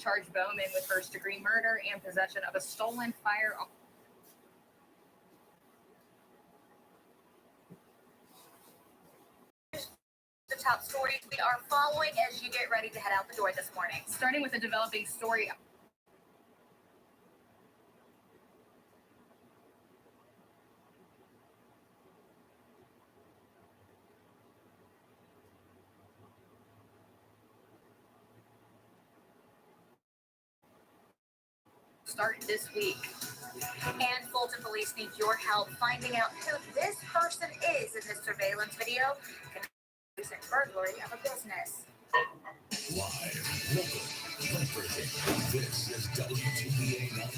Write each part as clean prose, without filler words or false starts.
charged Bowman with first-degree murder and possession of a stolen firearm. The top stories we are following as you get ready to head out the door this morning. Starting with a developing story. Start this week. And Fulton police need your help finding out who this person is in this surveillance video. Recent burglary of a business. Live, local, comforting. This is WTVA 9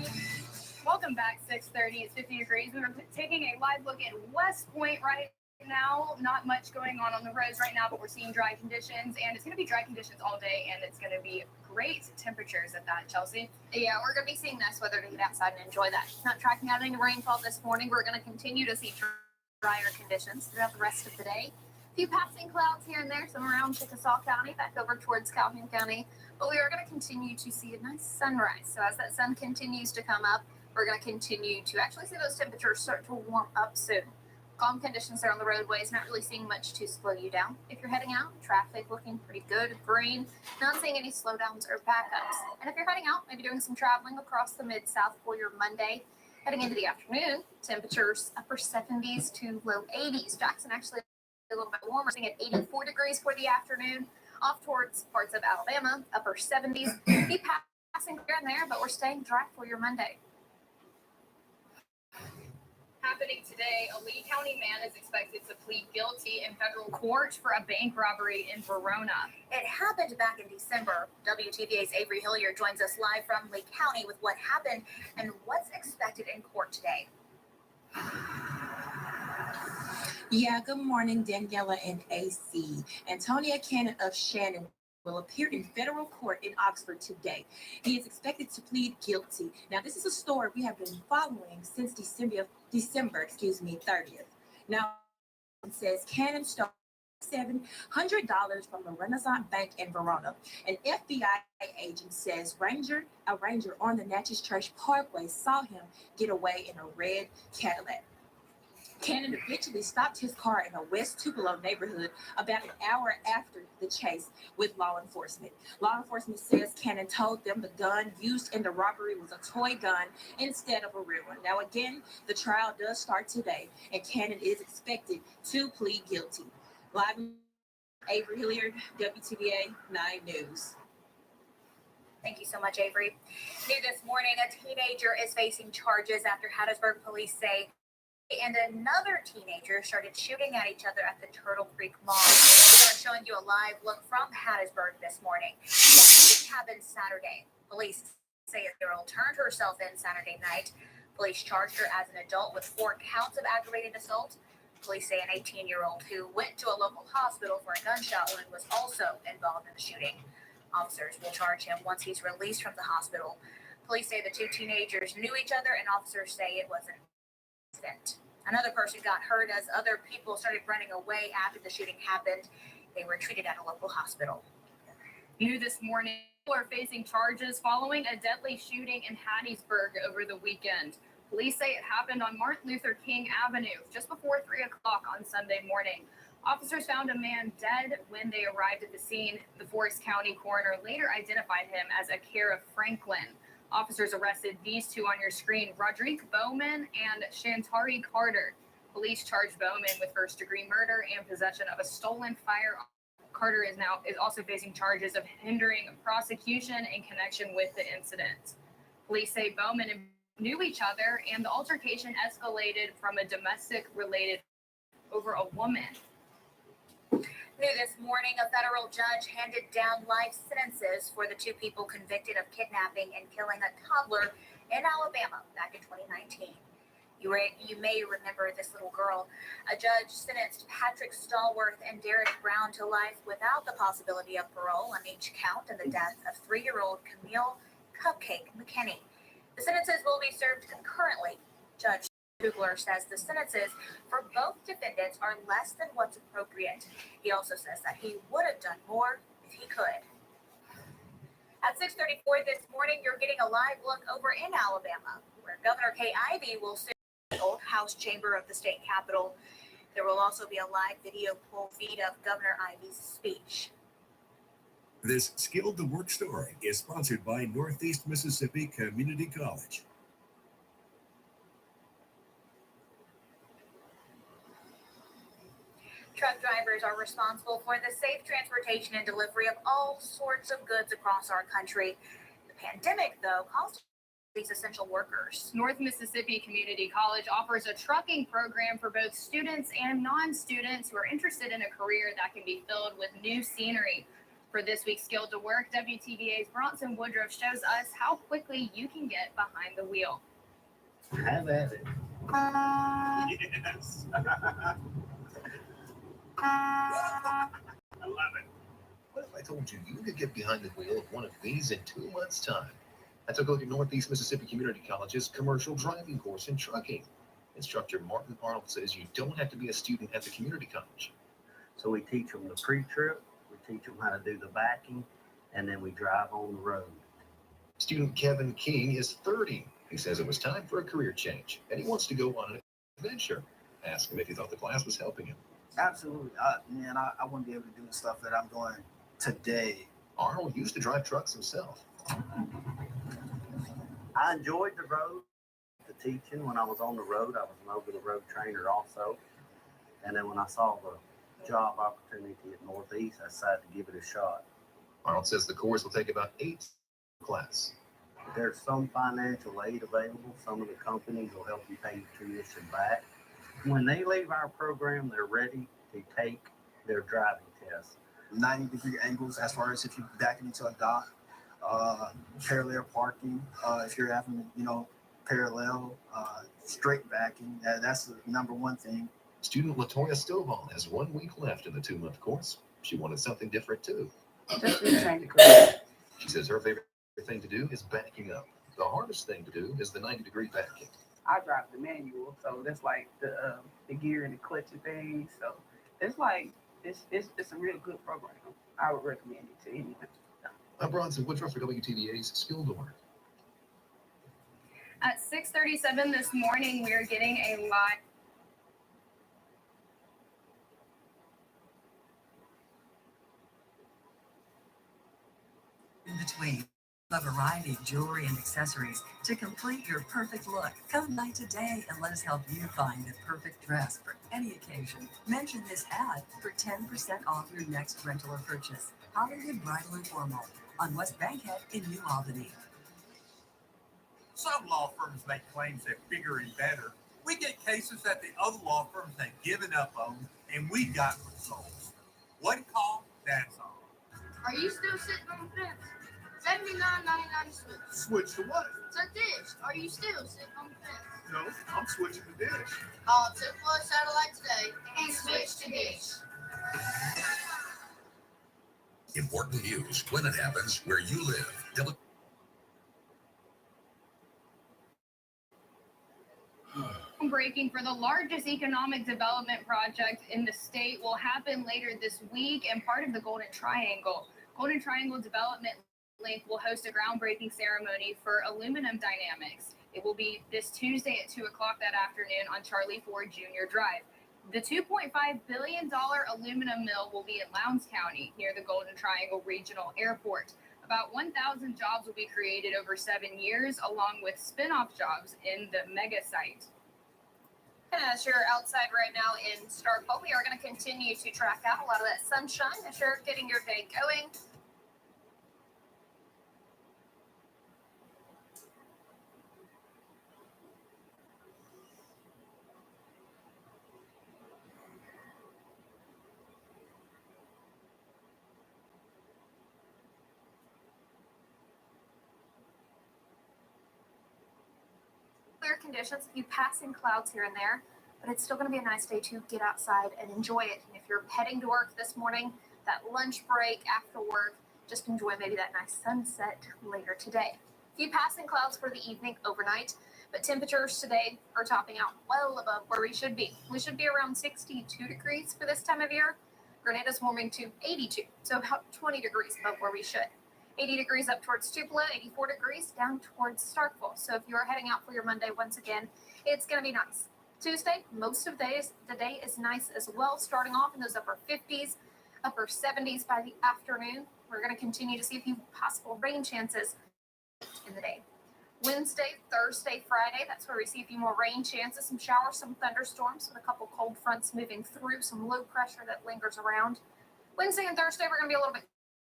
News. Welcome back, 6:30. It's 50 degrees. We were taking a live look at West Point right now. Not much going on the roads right now, but we're seeing dry conditions, and it's going to be dry conditions all day, and it's going to be great temperatures at that, Chelsea. Yeah, we're going to be seeing nice weather to get outside and enjoy that. Not tracking out any rainfall this morning. We're going to continue to see drier conditions throughout the rest of the day. A few passing clouds here and there, some around Chickasaw County, back over towards Calhoun County. But we are going to continue to see a nice sunrise. So as that sun continues to come up, we're going to continue to actually see those temperatures start to warm up soon. Calm conditions there on the roadways, not really seeing much to slow you down. If you're heading out, traffic looking pretty good, green, not seeing any slowdowns or backups. And if you're heading out, maybe doing some traveling across the Mid-South for your Monday, heading into the afternoon, temperatures upper 70s to low 80s. Jackson actually a little bit warmer, seeing at 84 degrees for the afternoon. Off towards parts of Alabama, upper 70s. Be passing here and there, but we're staying dry for your Monday. Happening today, a Lee County man is expected to plead guilty in federal court for a bank robbery in Verona. It happened back in December. WTVA's Avery Hilliard joins us live from Lee County with what happened and what's expected in court today. Yeah, good morning, Daniela and AC. Antonia Cannon of Shannon will appear in federal court in Oxford today. He is expected to plead guilty. Now, this is a story we have been following since December 30th. Now, it says Cannon stole $700 from the Renaissance Bank in Verona. An FBI agent says a ranger on the Natchez Church Parkway saw him get away in a red Cadillac. Cannon eventually stopped his car in a West Tupelo neighborhood about an hour after the chase with law enforcement. Law enforcement says Cannon told them the gun used in the robbery was a toy gun instead of a real one. Now, again, the trial does start today, and Cannon is expected to plead guilty. Live in Avery Hilliard, WTVA 9 News. Thank you so much, Avery. New this morning, a teenager is facing charges after Hattiesburg police say and another teenager started shooting at each other at the Turtle Creek Mall. We are showing you a live look from Hattiesburg this morning. It happened Saturday. Police say a girl turned herself in Saturday night. Police charged her as an adult with 4 counts of aggravated assault. Police say an 18-year-old who went to a local hospital for a gunshot wound was also involved in the shooting. Officers will charge him once he's released from the hospital. Police say the 2 teenagers knew each other, and officers say it was an incident. Another person got hurt as other people started running away after the shooting happened. They were treated at a local hospital. New this morning, people are facing charges following a deadly shooting in Hattiesburg over the weekend. Police say it happened on Martin Luther King Avenue just before 3 o'clock on Sunday morning. Officers found a man dead when they arrived at the scene. The Forest County coroner later identified him as Akira Franklin. Officers arrested these 2 on your screen, Roderick Bowman and Shantari Carter. Police charged Bowman with first-degree murder and possession of a stolen firearm. Carter is also facing charges of hindering prosecution in connection with the incident. Police say Bowman knew each other, and the altercation escalated from a domestic-related over a woman. New this morning, a federal judge handed down life sentences for the 2 people convicted of kidnapping and killing a toddler in Alabama back in 2019. You may remember this little girl. A judge sentenced Patrick Stallworth and Derek Brown to life without the possibility of parole on each count in the death of 3-year-old Camille Cupcake McKinney. The sentences will be served concurrently. Judge Kugler says the sentences for both defendants are less than what's appropriate. He also says that he would have done more if he could. At 6:34 this morning, you're getting a live look over in Alabama, where Governor Kay Ivey will sit in the old House chamber of the state capitol. There will also be a live video poll feed of Governor Ivey's speech. This Skilled to Work story is sponsored by Northeast Mississippi Community College. Truck drivers are responsible for the safe transportation and delivery of all sorts of goods across our country. The pandemic, though, caused these essential workers. North Mississippi Community College offers a trucking program for both students and non-students who are interested in a career that can be filled with new scenery. For this week's Skilled to Work, WTVA's Bronson Woodruff shows us how quickly you can get behind the wheel. Have at it. Yes. I love it. What if I told you you could get behind the wheel of one of these in 2 months' time? I took a look at Northeast Mississippi Community College's commercial driving course in trucking. Instructor Martin Arnold says you don't have to be a student at the community college. So we teach them the pre-trip, we teach them how to do the backing, and then we drive on the road. Student Kevin King is 30. He says it was time for a career change, and he wants to go on an adventure. Ask him if he thought the class was helping him. Absolutely. I wouldn't be able to do the stuff that I'm doing today. Arnold used to drive trucks himself. I enjoyed the road, the teaching. When I was on the road, I was an over-the-road trainer also. And then when I saw the job opportunity at Northeast, I decided to give it a shot. Arnold says the course will take about 8 class. There's some financial aid available. Some of the companies will help you pay your tuition back. When they leave our program, they're ready to take their driving test. 90-degree angles as far as if you're backing into a dock, parallel parking, if you're having, parallel, straight backing, that's the number one thing. Student Latoya Stovall has 1 week left in the 2-month course. She wanted something different too. Just retrying to grow. She says her favorite thing to do is backing up. The hardest thing to do is the 90-degree backing. I drive the manual, so that's like the gear and the clutch and things. So it's like it's a real good program. I would recommend it to anyone. I'm Bronson Woodruff for WTVA's Skilled to Work. At 6:37 this morning, we are getting a live. In between, a variety of jewelry and accessories to complete your perfect look. Come by today and let us help you find the perfect dress for any occasion. Mention this ad for 10% off your next rental or purchase. Hollywood Bridal and Formal on West Bankhead in New Albany. Some law firms make claims they're bigger and better. We get cases that the other law firms have given up on, and we got results. One call, that's all. Are you still sitting on the fence? $79.99 switch. Switch to what? To Dish. Are you still sitting on the fence? No, I'm switching to Dish. Call 2-Plus Satellite today and switch to Dish. Important news when it happens where you live. Breaking for the largest economic development project in the state will happen later this week and part of the Golden Triangle. Golden Triangle Development Link will host a groundbreaking ceremony for Aluminum Dynamics. It will be this Tuesday at 2 o'clock that afternoon on Charlie Ford Jr. Drive. The $2.5 billion aluminum mill will be in Lowndes County near the Golden Triangle Regional Airport. About 1,000 jobs will be created over 7 years, along with spin-off jobs in the mega site. And as you're outside right now in Starkville, we are going to continue to track out a lot of that sunshine as you're getting your day going. Clear conditions, a few passing clouds here and there, but it's still going to be a nice day to get outside and enjoy it. And if you're heading to work this morning, that lunch break after work, just enjoy maybe that nice sunset later today. A few passing clouds for the evening overnight, but temperatures today are topping out well above where we should be. We should be around 62 degrees for this time of year. Grenada's warming to 82, so about 20 degrees above where we should. 80 degrees up towards Tupelo, 84 degrees down towards Starkville. So if you're heading out for your Monday, once again, it's going to be nice. Tuesday, most of the day is nice as well, starting off in those upper 50s, upper 70s by the afternoon. We're going to continue to see a few possible rain chances in the day. Wednesday, Thursday, Friday, that's where we see a few more rain chances, some showers, some thunderstorms, with a couple cold fronts moving through, some low pressure that lingers around. Wednesday and Thursday, we're going to be a little bit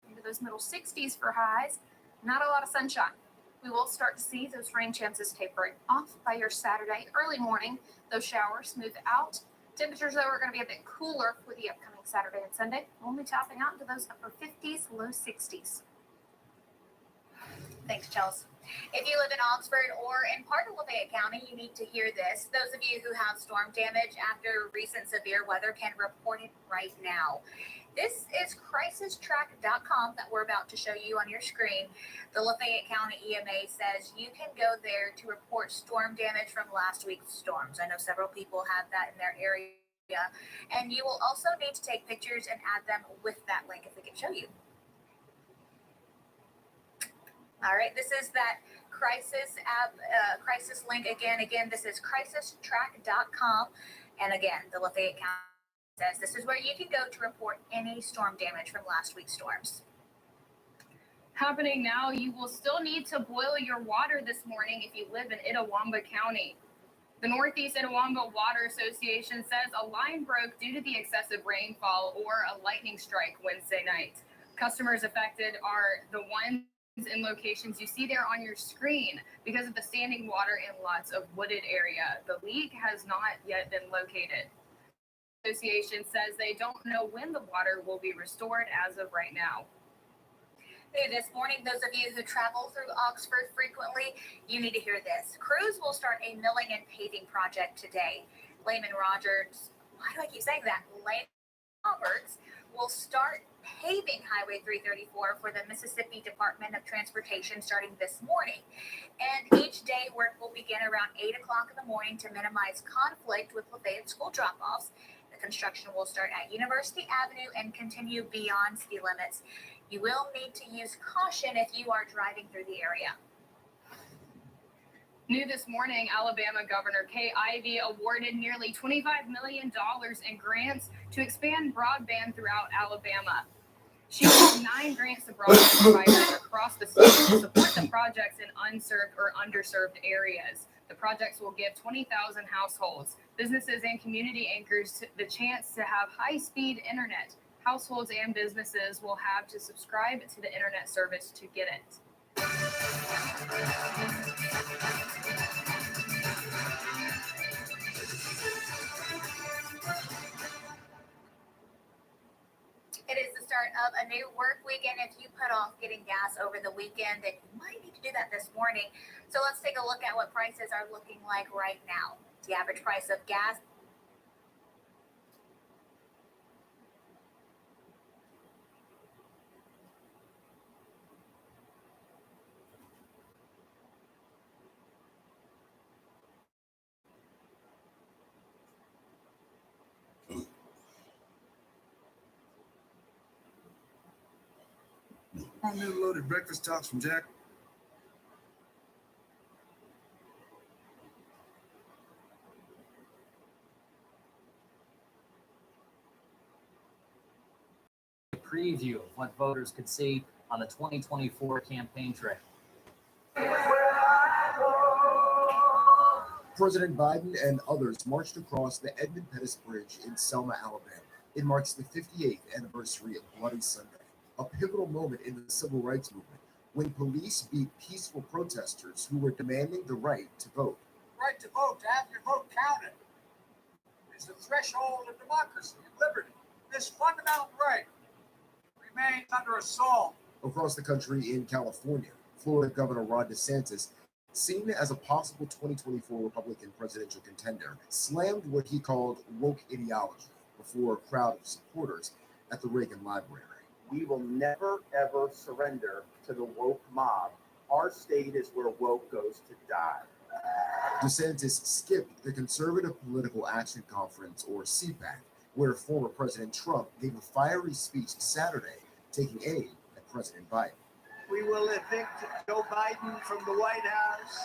into those middle 60s for highs. Not a lot of sunshine. We will start to see those rain chances tapering off by your Saturday early morning. Those showers move out. Temperatures, though, are going to be a bit cooler for the upcoming Saturday and Sunday, only topping out into those upper 50s, low 60s. Thanks, Chelsea. If you live in Oxford or in part of Lafayette County, you need to hear this. Those of you who have storm damage after recent severe weather can report it right now. This is crisistrack.com that we're about to show you on your screen. The Lafayette County EMA says you can go there to report storm damage from last week's storms. I know several people have that in their area. And you will also need to take pictures and add them with that link if we can show you. All right, this is that crisis app, crisis link again. This is crisistrack.com. And again, the Lafayette County says this is where you can go to report any storm damage from last week's storms. Happening now, you will still need to boil your water this morning if you live in Itawamba County. The Northeast Itawamba Water Association says a line broke due to the excessive rainfall or a lightning strike Wednesday night. Customers affected are the ones in locations you see there on your screen because of the standing water in lots of wooded area. The leak has not yet been located. The association says they don't know when the water will be restored as of right now. Hey, this morning, those of you who travel through Oxford frequently, you need to hear this. Crews will start a milling and paving project today. Layman Rogers, why do I keep saying that? Layman Roberts will start paving Highway 334 for the Mississippi Department of Transportation starting this morning. And each day work will begin around 8 o'clock in the morning to minimize conflict with Lafayette school drop-offs. The construction will start at University Avenue and continue beyond city limits. You will need to use caution if you are driving through the area. New this morning, Alabama Governor Kay Ivey awarded nearly $25 million in grants to expand broadband throughout Alabama. She gave 9 grants to broadband providers across the state to support the projects in unserved or underserved areas. The projects will give 20,000 households, businesses, and community anchors the chance to have high-speed internet. Households and businesses will have to subscribe to the internet service to get it. It is the start of a new work weekend. If you put off getting gas over the weekend, then you might need to do that this morning. So let's take a look at what prices are looking like right now. The average price of gas New loaded breakfast talks from Jack. A preview of what voters could see on the 2024 campaign trail. President Biden and others marched across the Edmund Pettus Bridge in Selma, Alabama. It marks the 58th anniversary of Bloody Sunday, a pivotal moment in the civil rights movement when police beat peaceful protesters who were demanding the right to vote. Right to vote, to have your vote counted, is the threshold of democracy and liberty. This fundamental right remains under assault. Across the country in California, Florida Governor Ron DeSantis, seen as a possible 2024 Republican presidential contender, slammed what he called woke ideology before a crowd of supporters at the Reagan Library. We will never, ever surrender to the woke mob. Our state is where woke goes to die. DeSantis skipped the Conservative Political Action Conference, or CPAC, where former President Trump gave a fiery speech Saturday, taking aim at President Biden. We will evict Joe Biden from the White House.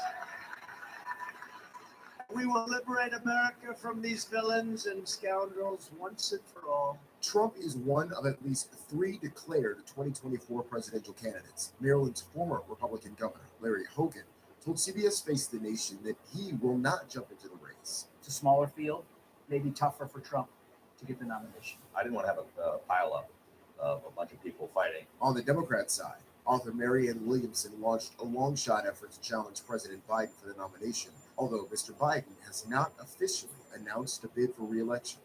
We will liberate America from these villains and scoundrels once and for all. Trump is one of at least 3 declared 2024 presidential candidates. Maryland's former Republican governor, Larry Hogan, told CBS Face the Nation that he will not jump into the race. It's a smaller field, maybe tougher for Trump to get the nomination. I didn't want to have a pile-up of a bunch of people fighting. On the Democrat side, author Marianne Williamson launched a long-shot effort to challenge President Biden for the nomination, although Mr. Biden has not officially announced a bid for re-election.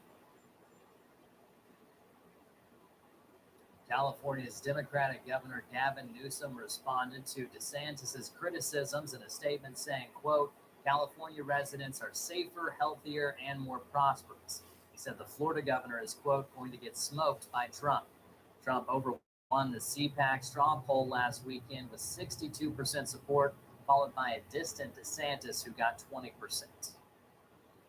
California's Democratic Governor Gavin Newsom responded to DeSantis' criticisms in a statement saying, quote, California residents are safer, healthier, and more prosperous. He said the Florida governor is, quote, going to get smoked by Trump. Trump overwon the CPAC straw poll last weekend with 62% support, followed by a distant DeSantis who got 20%.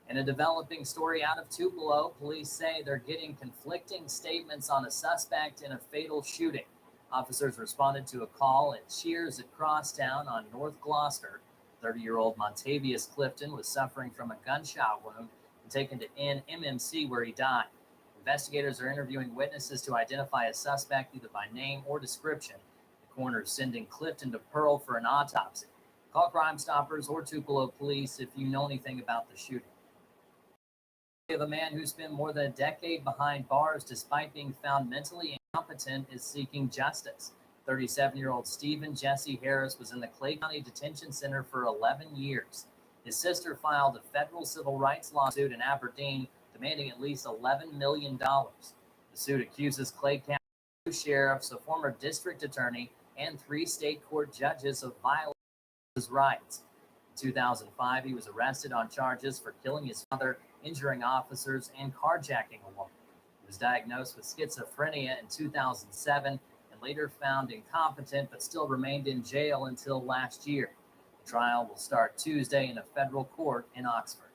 In a developing story out of Tupelo, police say they're getting conflicting statements on a suspect in a fatal shooting. Officers responded to a call at Cheers at Crosstown on North Gloucester. 30-year-old Montavious Clifton was suffering from a gunshot wound and taken to NMMC where he died. Investigators are interviewing witnesses to identify a suspect either by name or description. The coroner is sending Clifton to Pearl for an autopsy. Call Crime Stoppers or Tupelo Police if you know anything about the shooting. Of a man who spent more than a decade behind bars despite being found mentally incompetent is seeking justice. 37-year-old Stephen Jesse Harris was in the Clay County Detention Center for 11 years. His sister filed a federal civil rights lawsuit in Aberdeen demanding at least $11 million. The suit accuses Clay County sheriffs, a former district attorney, and 3 state court judges of violating his rights. In 2005, he was arrested on charges for killing his father, injuring officers, and carjacking a woman. He was diagnosed with schizophrenia in 2007 and later found incompetent but still remained in jail until last year. The trial will start Tuesday in a federal court in Oxford.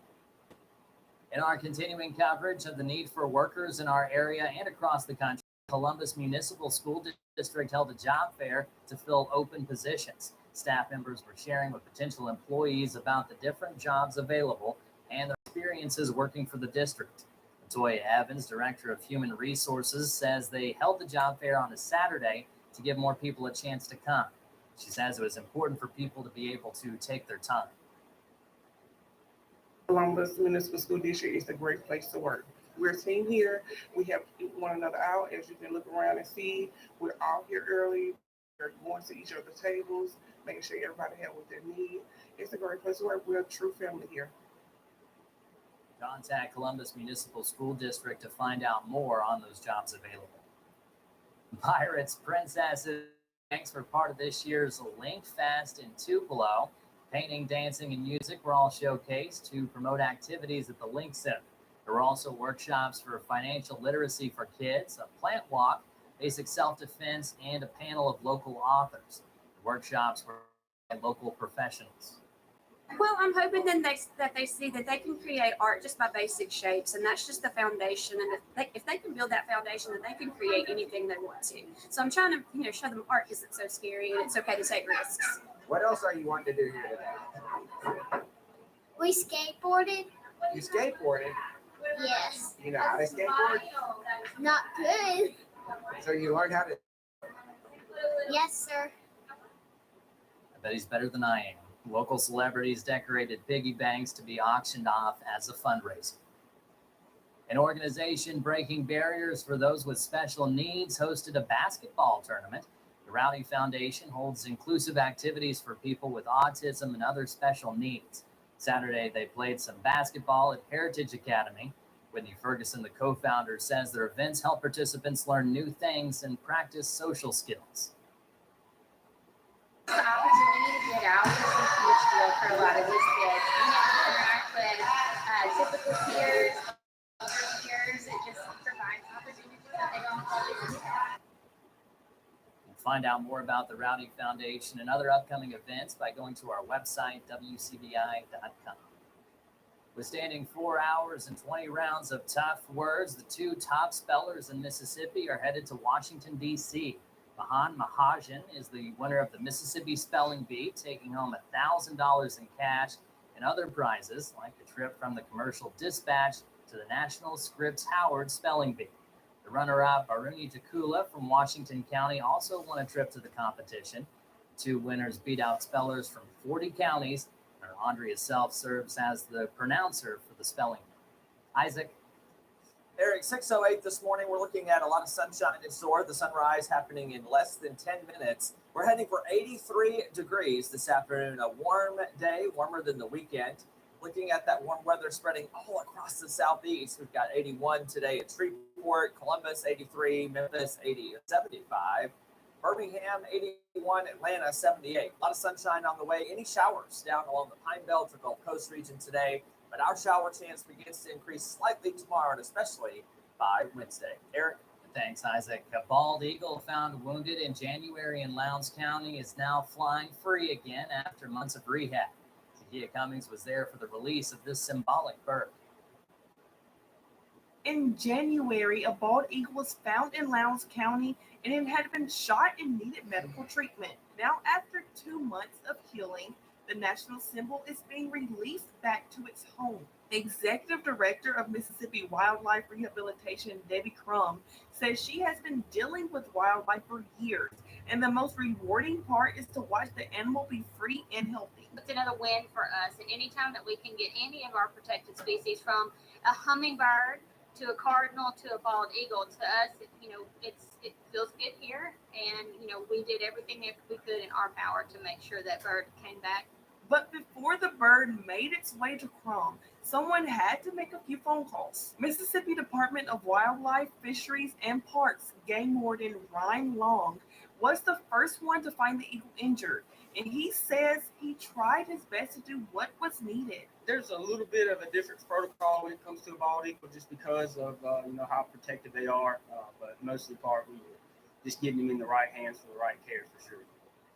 In our continuing coverage of the need for workers in our area and across the country, Columbus Municipal School District held a job fair to fill open positions. Staff members were sharing with potential employees about the different jobs available and their experiences working for the district. Latoya Evans, Director of Human Resources, says they held the job fair on a Saturday to give more people a chance to come. She says it was important for people to be able to take their time. Columbus Municipal School District is a great place to work. We're a team here. We help one another out. As you can look around and see, we're all here early. We're going to each other's tables, making sure everybody has what they need. It's a great place to work. We're a true family here. Contact Columbus Municipal School District to find out more on those jobs available. Pirates, Princesses, thanks for part of this year's Link Fest in Tupelo. Painting, dancing, and music were all showcased to promote activities at the Link Center. There were also workshops for financial literacy for kids, a plant walk, basic self-defense, and a panel of local authors. The workshops were by local professionals. Well, I'm hoping then that they see that they can create art just by basic shapes, and that's just the foundation. And if they can build that foundation, then they can create anything they want to. So I'm trying to, show them art isn't so scary, and it's okay to take risks. What else are you wanting to do here today? We skateboarded. You skateboarded? Yes. You know how to skateboard? Not good. So you learned how to. Yes, sir. I bet he's better than I am. Local celebrities decorated piggy banks to be auctioned off as a fundraiser. An organization breaking barriers for those with special needs hosted a basketball tournament. The Rowdy Foundation holds inclusive activities for people with autism and other special needs. Saturday, they played some basketball at Heritage Academy. Whitney Ferguson, the co-founder, says their events help participants learn new things and practice social skills. The opportunity to get out is a huge deal for a lot of these kids. Being able to interact with typical peers, older peers, it just provides opportunities that they don't always have. Find out more about the Rowdy Foundation and other upcoming events by going to our website, wcbi.com. Withstanding 4 hours and 20 rounds of tough words, the 2 top spellers in Mississippi are headed to Washington, D.C. Mahan Mahajan is the winner of the Mississippi Spelling Bee, taking home $1,000 in cash and other prizes, like a trip from the Commercial Dispatch to the National Scripps Howard Spelling Bee. The runner-up, Aruni Takula from Washington County, also won a trip to the competition. Two winners beat out spellers from 40 counties, and Andrea Self serves as the pronouncer for the spelling bee. Isaac? Eric, 6:08 this morning. We're looking at a lot of sunshine in store. The sunrise happening in less than 10 minutes. We're heading for 83 degrees this afternoon. A warm day, warmer than the weekend. Looking at that warm weather spreading all across the southeast. We've got 81 today at Shreveport, Columbus 83, Memphis 75, Birmingham 81, Atlanta 78. A lot of sunshine on the way. Any showers down along the Pine Belt or Gulf Coast region today, but our shower chance begins to increase slightly tomorrow and especially by Wednesday. Eric? Thanks, Isaac. A bald eagle found wounded in January in Lowndes County is now flying free again after months of rehab. Takia Cummings was there for the release of this symbolic bird. In January, a bald eagle was found in Lowndes County and it had been shot and needed medical treatment. Now, after 2 months of healing, the national symbol is being released back to its home. Executive Director of Mississippi Wildlife Rehabilitation, Debbie Crum, says she has been dealing with wildlife for years, and the most rewarding part is to watch the animal be free and healthy. It's another win for us, and anytime that we can get any of our protected species, from a hummingbird to a cardinal to a bald eagle, to us, it feels good here, and we did everything that we could in our power to make sure that bird came back. But before the bird made its way to Crum, someone had to make a few phone calls. Mississippi Department of Wildlife, Fisheries, and Parks Game Warden Ryan Long was the first one to find the eagle injured, and he says he tried his best to do what was needed. There's a little bit of a different protocol when it comes to a bald eagle, just because of how protected they are. But mostly part, we just getting them in the right hands for the right care for sure.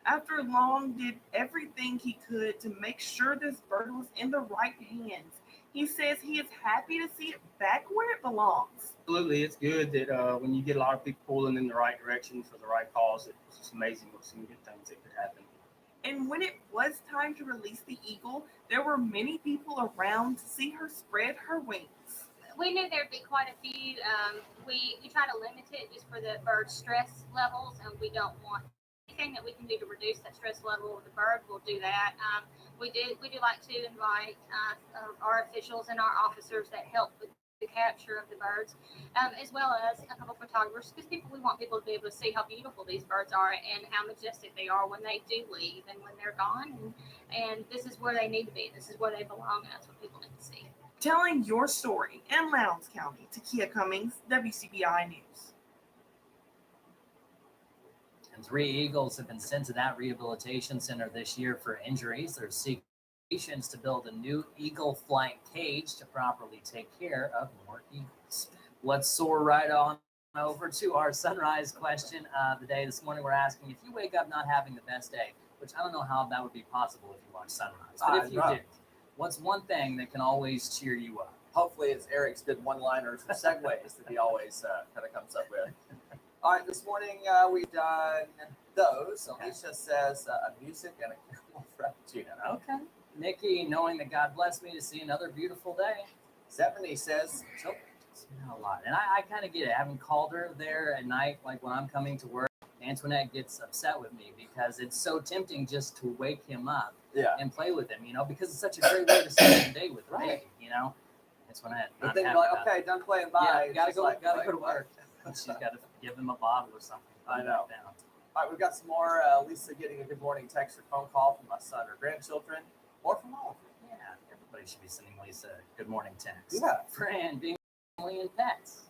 After Long did everything he could to make sure this bird was in the right hands, he says he is happy to see it back where it belongs. Absolutely, it's good that when you get a lot of people pulling in the right direction for the right cause, it's just amazing what some good things that could happen. And when it was time to release the eagle, there were many people around to see her spread her wings. We knew there'd be quite a few. We try to limit it just for the bird's stress levels, and we don't want anything that we can do to reduce that stress level with the bird. We'll do that. We do like to invite our officials and our officers that help with the capture of the birds, as well as a couple photographers, because we want people to be able to see how beautiful these birds are and how majestic they are when they do leave and when they're gone. And this is where they need to be. This is where they belong, and that's what people need to see. Telling your story in Lowndes County, Takia Cummings, WCBI News. And 3 eagles have been sent to that rehabilitation center this year for injuries. They're seeking to build a new eagle flight cage to properly take care of more eagles. Let's soar right on over to our sunrise question of the day. This morning we're asking, if you wake up not having the best day, which I don't know how that would be possible if you watch sunrise, but if you do, what's one thing that can always cheer you up? Hopefully it's Eric's good one-liners and segues that he always kind of comes up with. All right, this morning we've done those. Alicia says music and a caramel frappuccino. Okay. Nikki, knowing that God blessed me to see another beautiful day. Stephanie says children. A lot. And I kind of get it. Having called her there at night, like when I'm coming to work, Antoinette gets upset with me because it's so tempting just to wake him up and play with him, because it's such a great way to start the day with Reggie, Antoinette. But then you're like, okay, done playing bye. Yeah, gotta go to work. She's got to give him a bottle or something. I know. All right, we've got some more. Lisa getting a good morning text or phone call from my son or grandchildren, or from all of you. Yeah, everybody should be sending Lisa a good morning text. Yeah. Friend, being family and pets.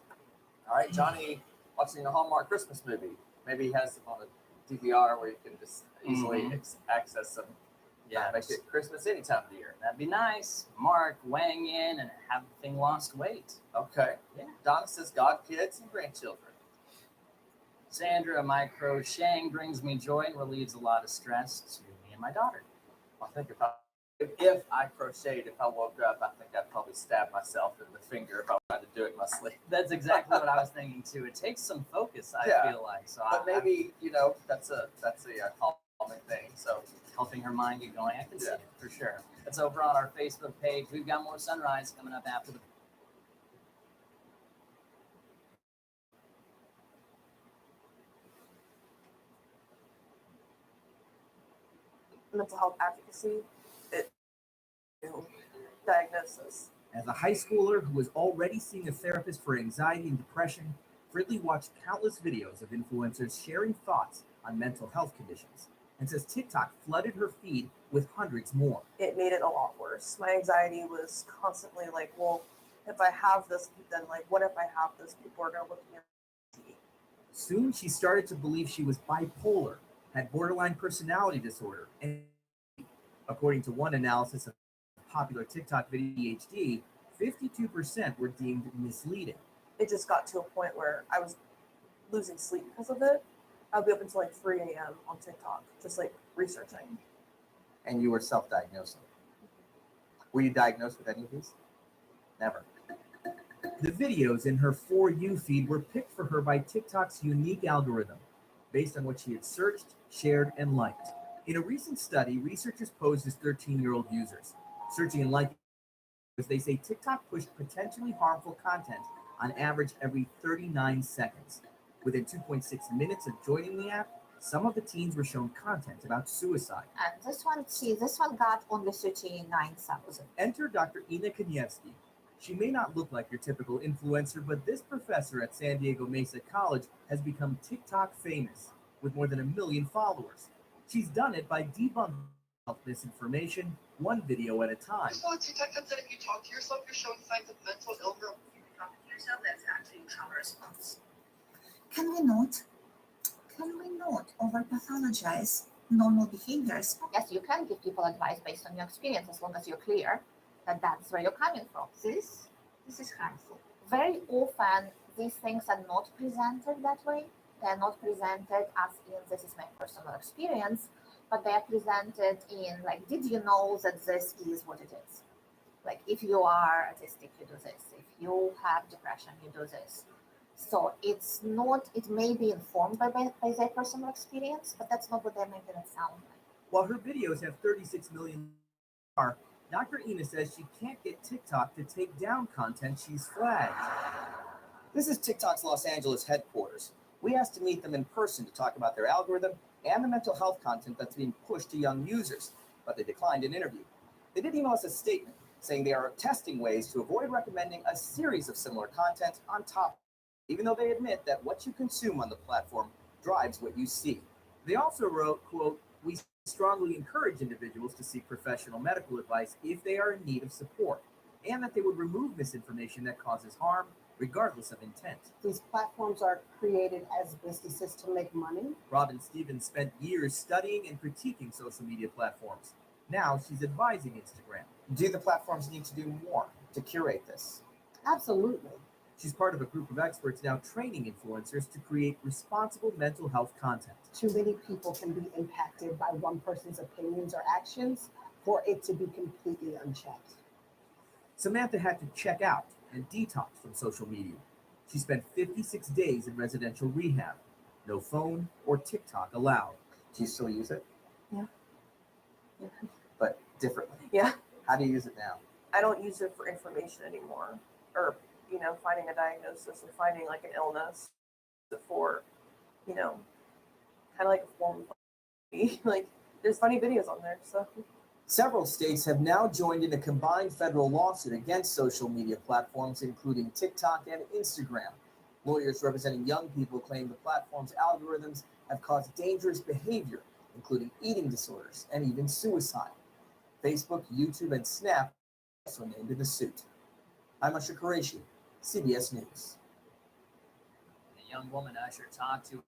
All right, Johnny watching a Hallmark Christmas movie. Maybe he has it on a DVR where you can just easily access them. Yeah, make it Christmas any time of the year. That'd be nice. Mark weighing in and have the thing lost weight. Okay. Yeah. Donna says God, kids, and grandchildren. Sandra, my crocheting brings me joy and relieves a lot of stress to me and my daughter. Well, I think if If I crocheted, if I woke up, I think I'd probably stab myself in the finger if I tried to do it in my sleep. That's exactly what I was thinking too. It takes some focus, I Yeah. feel like. So But maybe, you know, that's a common thing. So helping her mind get going. I can see Yeah. it for sure. It's over on our Facebook page. We've got more Sunrise coming up after the. Mental health advocacy, diagnosis. As a high schooler who was already seeing a therapist for anxiety and depression, Fridley watched countless videos of influencers sharing thoughts on mental health conditions, and says TikTok flooded her feed with hundreds more. It made it a lot worse. My anxiety was constantly like, well, if I have this, then like, what if I have this? People are going to look at me. Soon she started to believe she was bipolar, had borderline personality disorder, and according to one analysis of popular TikTok video ADHD, 52% were deemed misleading. It just got to a point where I was losing sleep because of it. I'll be up until like 3 a.m. on TikTok, just like researching. And you were self-diagnosing. Were you diagnosed with any of these? Never. The videos in her For You feed were picked for her by TikTok's unique algorithm, based on what she had searched, shared, and liked. In a recent study, researchers posed as 13-year-old users, searching and liking because they say TikTok pushed potentially harmful content on average every 39 seconds. Within 2.6 minutes of joining the app, some of the teens were shown content about suicide. And this one got only 39,000. Enter Dr. Ina Kanievsky. She may not look like your typical influencer, but this professor at San Diego Mesa College has become TikTok famous with more than 1 million followers. She's done it by debunking health misinformation, one video at a time. So on TikTok said that if you talk to yourself, you're showing signs of mental illness. If you talk to yourself, that's actually trauma response. Can we not over pathologize normal behaviors? Yes, you can give people advice based on your experience as long as you're clear that that's where you're coming from. This is harmful. Very often, these things are not presented that way. They're not presented as in this is my personal experience, but they are presented in like, did you know that this is what it is? Like, if you are autistic, you do this. If you have depression, you do this. So it's not, it may be informed by their personal experience, but that's not what they're making it sound like. While her videos have 36 million, Dr. Ina says she can't get TikTok to take down content she's flagged. This is TikTok's Los Angeles headquarters. We asked to meet them in person to talk about their algorithm and the mental health content that's being pushed to young users, but they declined an interview. They did email us a statement saying they are testing ways to avoid recommending a series of similar content on top, even though they admit that what you consume on the platform drives what you see. They also wrote, quote, "We strongly encourage individuals to seek professional medical advice if they are in need of support, and that they would remove misinformation that causes harm, regardless of intent." These platforms are created as businesses to make money. Robin Stevens spent years studying and critiquing social media platforms. Now she's advising Instagram. Do the platforms need to do more to curate this? Absolutely. She's part of a group of experts now training influencers to create responsible mental health content. Too many people can be impacted by one person's opinions or actions for it to be completely unchecked. Samantha had to check out and detox from social media. She spent 56 days in residential rehab. No phone or TikTok allowed. Do you still use it? Yeah. But differently. Yeah. How do you use it now? I don't use it for information anymore, or finding a diagnosis or finding like an illness, for kind of like a form of like there's funny videos on there. So several states have now joined in a combined federal lawsuit against social media platforms, including TikTok and Instagram. Lawyers representing young people claim the platform's algorithms have caused dangerous behavior, including eating disorders and even suicide. Facebook, YouTube, and Snap are also named in the suit. I'm Usher Qureshi, CBS News. The young woman Usher talked to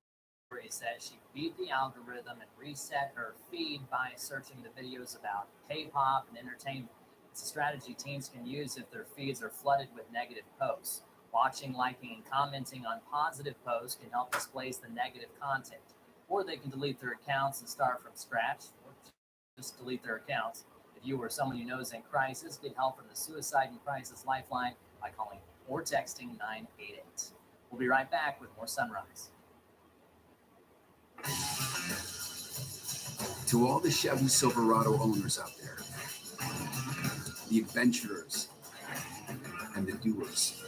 said she beat the algorithm and reset her feed by searching the videos about K-pop and entertainment. It's a strategy teens can use if their feeds are flooded with negative posts. Watching, liking, and commenting on positive posts can help displace the negative content. Or they can delete their accounts and start from scratch, or just delete their accounts. If you or someone you know is in crisis, get help from the Suicide and Crisis Lifeline by calling or texting 988. We'll be right back with more Sunrise. To all the Chevy Silverado owners out there, the adventurers and the doers,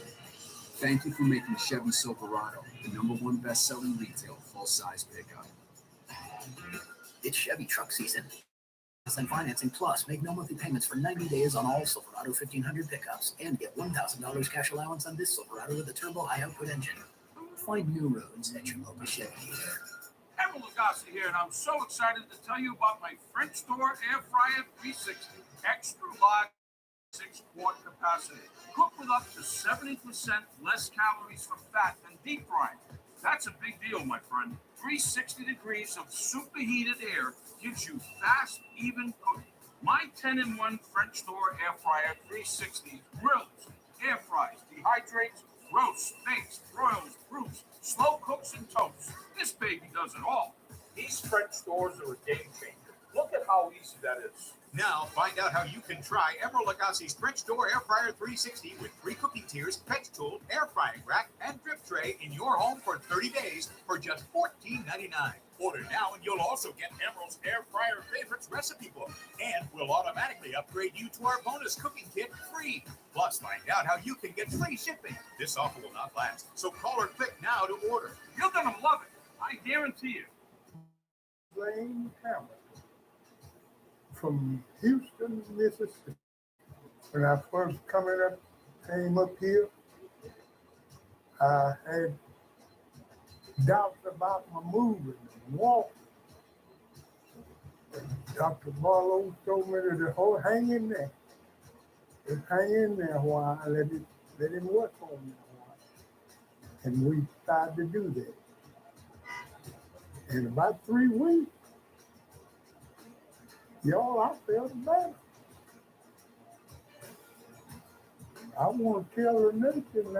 thank you for making Chevy Silverado the #1 best-selling retail full-size pickup. It's Chevy truck season. And financing plus, make no monthly payments for 90 days on all Silverado 1500 pickups and get $1,000 cash allowance on this Silverado with a turbo high output engine. Find new roads at your local Chevy dealer. Emeril Lagasse here, and I'm so excited to tell you about my French door air fryer 360 extra large 6-quart capacity. Cooked with up to 70% less calories for fat than deep frying. That's a big deal, my friend. 360 degrees of superheated air gives you fast, even cooking. My 10-in-1 French door air fryer 360 grills, air fries, dehydrates, roasts, bakes, broils, proofs, slow cooks, and toasts. This baby does it all. These French doors are a game changer. Look at how easy that is. Now, find out how you can try Emeril Lagasse's French Door Air Fryer 360 with 3 cooking tiers, bench tool, air frying rack, and drip tray in your home for 30 days for just $14.99. Order now and you'll also get Emeril's Air Fryer Favorites recipe book. And we'll automatically upgrade you to our bonus cooking kit free. Plus, find out how you can get free shipping. This offer will not last, so call or click now to order. You're going to love it. I guarantee you. Blaine Cameron from Houston, Mississippi. When I first came up here, I had doubts about my moving and walking. Dr. Barlow told me to hang in there. Just hang in there a while, let him work on me a while. And we tried to do that. In about 3 weeks, y'all, I felt better. I want to tell the nation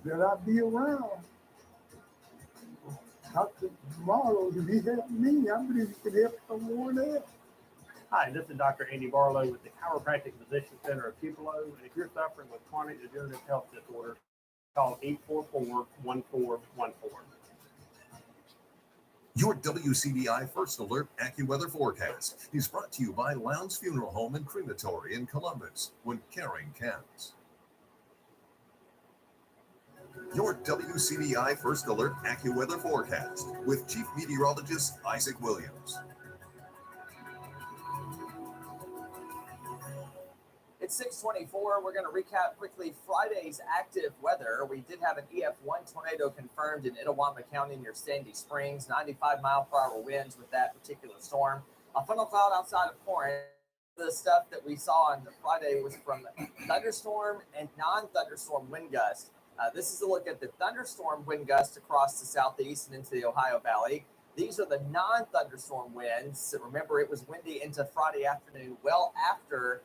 that I be around. Dr. Marlowe, if he helped me, I believe he could help someone else. Hi, this is Dr. Andy Barlow with the Chiropractic Physician Center of Tupelo. And if you're suffering with chronic degenerative health disorder, call 844-1414. Your WCBI First Alert AccuWeather forecast is brought to you by Lowndes Funeral Home and Crematory in Columbus, when caring counts. Your WCBI First Alert AccuWeather forecast with Chief Meteorologist Isaac Williams. It's 6:24. We're going to recap quickly Friday's active weather. We did have an EF1 tornado confirmed in Itawamba County near Sandy Springs, 95-mile-per-hour winds with that particular storm. A funnel cloud outside of Corinth. The stuff that we saw on Friday was from thunderstorm and non-thunderstorm wind gusts. This is a look at the thunderstorm wind gusts across the southeast and into the Ohio Valley. These are the non-thunderstorm winds. So remember, it was windy into Friday afternoon, well after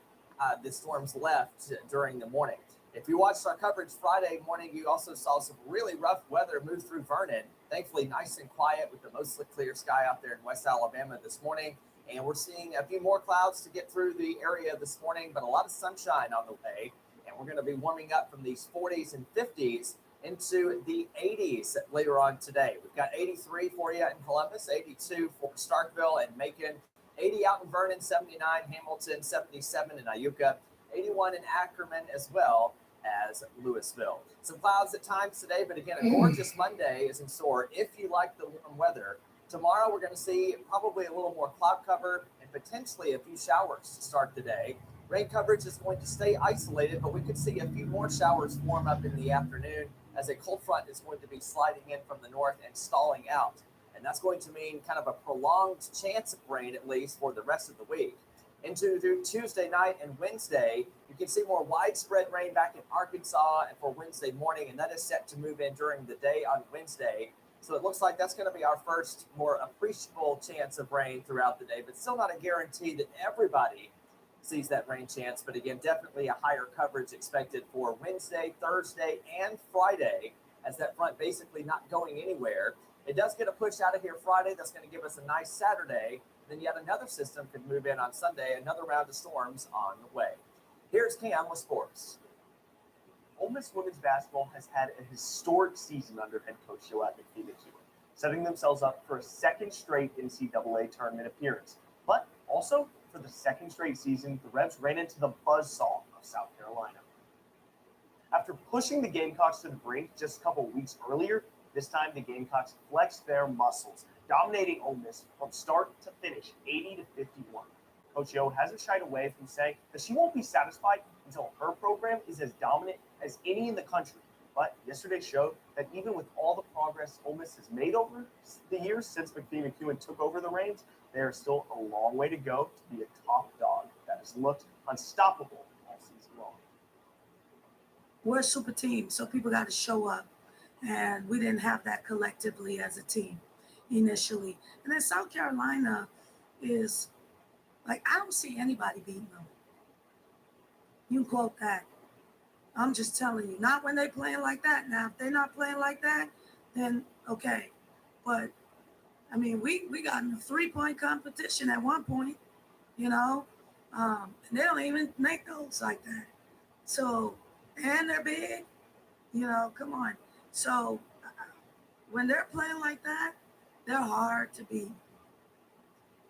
the storms left during the morning. If you watched our coverage Friday morning, you also saw some really rough weather move through Vernon. Thankfully, nice and quiet with the mostly clear sky out there in West Alabama this morning. And we're seeing a few more clouds to get through the area this morning, but a lot of sunshine on the way. And we're going to be warming up from these 40s and 50s into the 80s later on today. We've got 83 for you in Columbus, 82 for Starkville and Macon, 80 out in Vernon, 79 Hamilton, 77 in Iuka, 81 in Ackerman, as well as Louisville. Some clouds at times today, but again, a gorgeous Monday is in store if you like the warm weather. Tomorrow, we're going to see probably a little more cloud cover and potentially a few showers to start the day. Rain coverage is going to stay isolated, but we could see a few more showers form up in the afternoon as a cold front is going to be sliding in from the north and stalling out. And that's going to mean kind of a prolonged chance of rain, at least for the rest of the week. Into Tuesday night and Wednesday, you can see more widespread rain back in Arkansas and for Wednesday morning, and that is set to move in during the day on Wednesday. So it looks like that's going to be our first more appreciable chance of rain throughout the day, but still not a guarantee that everybody sees that rain chance. But again, definitely a higher coverage expected for Wednesday, Thursday, and Friday, as that front basically not going anywhere. It does get a push out of here Friday. That's going to give us a nice Saturday. Then yet another system could move in on Sunday, another round of storms on the way. Here's Cam with sports. Ole Miss women's basketball has had a historic season under head coach Joat McPhoenix, setting themselves up for a second straight NCAA tournament appearance. But also, for the second straight season, the Rebs ran into the buzzsaw of South Carolina. After pushing the Gamecocks to the brink just a couple weeks earlier, this time the Gamecocks flexed their muscles, dominating Ole Miss from start to finish, 80-51. Coach Yo hasn't shied away from saying that she won't be satisfied until her program is as dominant as any in the country. But yesterday showed that even with all the progress Ole Miss has made over the years since McPhee took over the reins, there is still a long way to go to be a top dog that has looked unstoppable all season long. We're a super team, so people got to show up. And we didn't have that collectively as a team initially. And then South Carolina is, like, I don't see anybody beating them. You can quote that. I'm just telling you, not when they're playing like that. Now, if they're not playing like that, then okay. But, I mean, we got in a three-point competition at one point, and they don't even make those like that. So, and they're big, come on. So, when they're playing like that, they're hard to beat.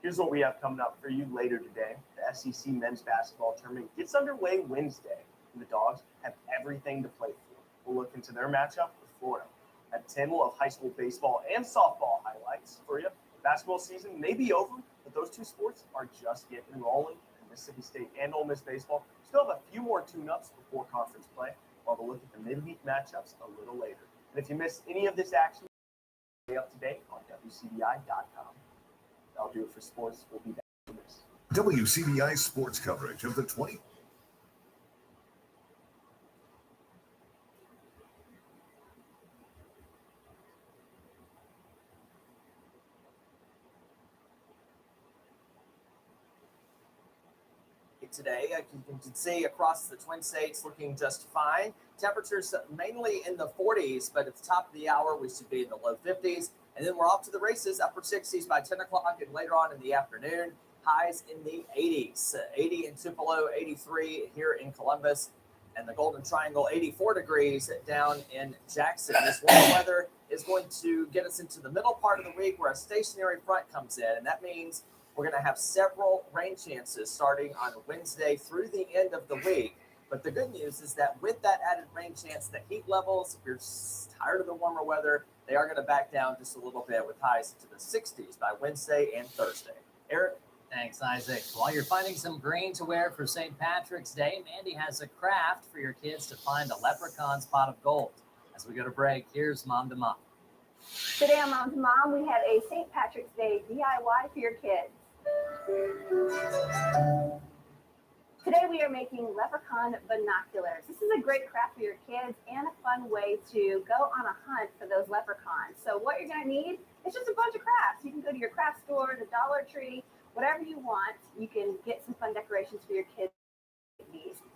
Here's what we have coming up for you later today. The SEC men's basketball tournament gets underway Wednesday, and the Dogs have everything to play for. We'll look into their matchup with Florida. At 10, we'll have high school baseball and softball highlights for you. The basketball season may be over, but those two sports are just getting rolling. And Mississippi State and Ole Miss baseball still have a few more tune-ups before conference play, while we'll look at the midweek matchups a little later. And if you missed any of this action, stay up to date on WCBI.com. That'll do it for sports. We'll be back to this. WCBI sports coverage of the 20. Today, you can see across the Twin States looking just fine. Temperatures mainly in the 40s, but at the top of the hour, we should be in the low 50s. And then we're off to the races, upper 60s by 10 o'clock and later on in the afternoon. Highs in the 80s, 80 in Tupelo, 83 here in Columbus, and the Golden Triangle, 84 degrees down in Jackson. This warm weather is going to get us into the middle part of the week where a stationary front comes in, and that means we're going to have several rain chances starting on Wednesday through the end of the week. But the good news is that with that added rain chance, the heat levels, if you're tired of the warmer weather, they are going to back down just a little bit with highs into the 60s by Wednesday and Thursday. Eric? Thanks, Isaac. While you're finding some green to wear for St. Patrick's Day, Mandy has a craft for your kids to find a leprechaun spot of gold. As we go to break, here's Mom to Mom. Today on Mom to Mom, we have a St. Patrick's Day DIY for your kids. Today we are making leprechaun binoculars. This is a great craft for your kids and a fun way to go on a hunt for those leprechauns. So what you're going to need is just a bunch of crafts. You can go to your craft store, the Dollar Tree, whatever you want. You can get some fun decorations for your kids.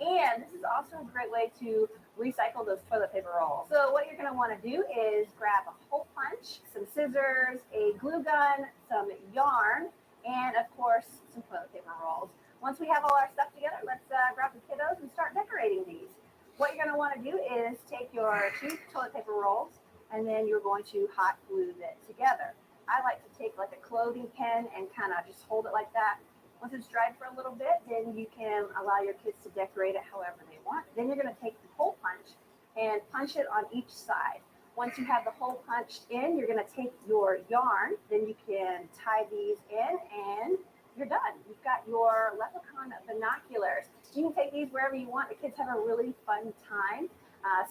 And this is also a great way to recycle those toilet paper rolls. So what you're going to want to do is grab a hole punch, some scissors, a glue gun, some yarn, and of course, some toilet paper rolls. Once we have all our stuff together, let's grab the kiddos and start decorating these. What you're going to want to do is take your 2 toilet paper rolls, and then you're going to hot glue it together. I like to take like a clothing pin and kind of just hold it like that. Once it's dried for a little bit, then you can allow your kids to decorate it however they want. Then you're going to take the hole punch and punch it on each side. Once you have the hole punched in, you're going to take your yarn, then you can tie these in, and you're done. You've got your leprechaun binoculars. You can take these wherever you want. The kids have a really fun time.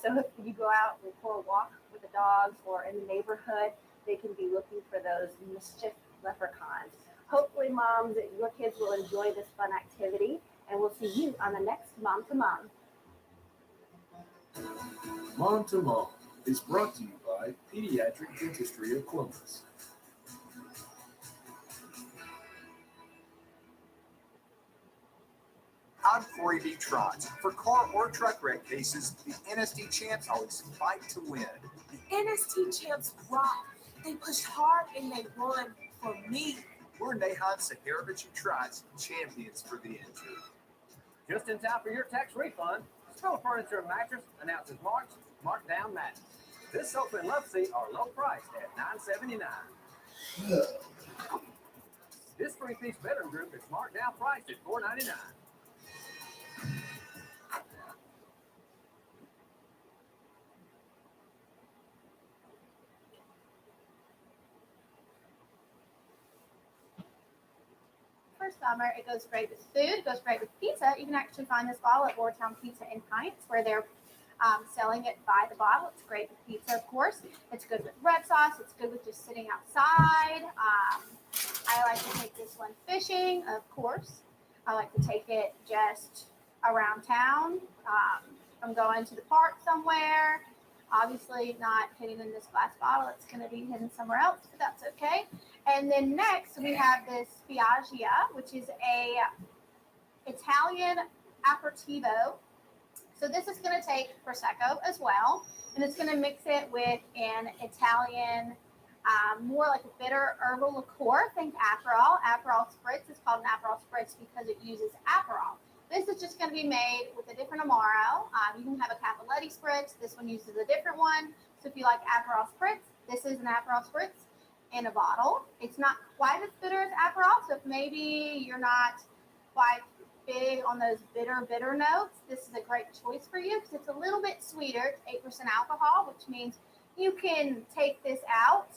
So if you go out for a walk with the dogs or in the neighborhood, they can be looking for those mischief leprechauns. Hopefully, moms, your kids will enjoy this fun activity, and we'll see you on the next Mom to Mom. Mom to Mom is brought to you by Pediatric Dentistry of Columbus. I'm Corey B. Trotz. For car or truck wreck cases, the NSD champs always fight to win. The NST champs rock. They push hard and they won for me. We're Nahon Saharovich and Trotz, champions for the injured. Just in time for your tax refund, Snow Furniture and Mattress announces marked down mattress. This sofa and love seat are low priced at $9.79. This 3-piece bedroom group is marked down priced at $4.99. For summer, it goes great with food, it goes great with pizza. You can actually find this bottle at Boardtown Pizza in Pints, where they're selling it by the bottle. It's great with pizza, of course. It's good with red sauce. It's good with just sitting outside. I like to take this one fishing, of course. I like to take it just around town. I'm going to the park somewhere. Obviously not hidden in this glass bottle. It's going to be hidden somewhere else, but that's okay. And then next we have this Spiaggia, which is a Italian aperitivo. So this is going to take Prosecco as well, and it's going to mix it with an Italian, more like a bitter herbal liqueur. Think Aperol. Aperol Spritz is called an Aperol Spritz because it uses Aperol. This is just going to be made with a different Amaro. You can have a Cappelletti Spritz. This one uses a different one. So if you like Aperol Spritz, this is an Aperol Spritz in a bottle. It's not quite as bitter as Aperol, so if maybe you're not quite big on those bitter notes, this is a great choice for you because it's a little bit sweeter. It's 8% alcohol, which means you can take this out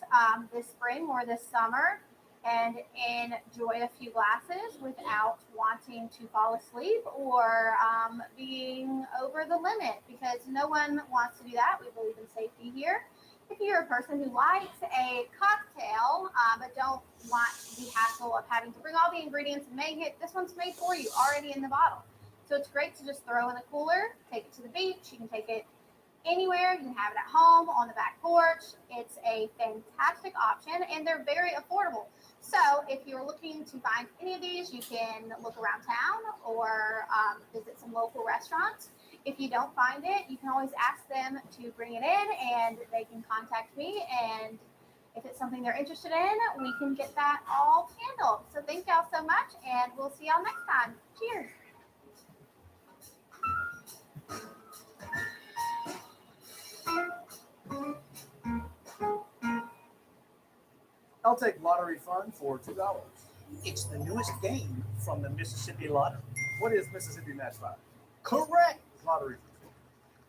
this spring or this summer and enjoy a few glasses without wanting to fall asleep or being over the limit, because no one wants to do that. We believe in safety here. If you're a person who likes a cocktail but don't want the hassle of having to bring all the ingredients and make it, this one's made for you already in the bottle. So it's great to just throw in the cooler, take it to the beach. You can take it anywhere. You can have it at home, on the back porch. It's a fantastic option, and they're very affordable. So if you're looking to find any of these, you can look around town or visit some local restaurants. If you don't find it, you can always ask them to bring it in, and they can contact me. And if it's something they're interested in, we can get that all handled. So thank y'all so much, and we'll see y'all next time. Cheers. I'll take lottery fun for $2. It's the newest game from the Mississippi Lottery. What is Mississippi Match 5? Correct. Lottery.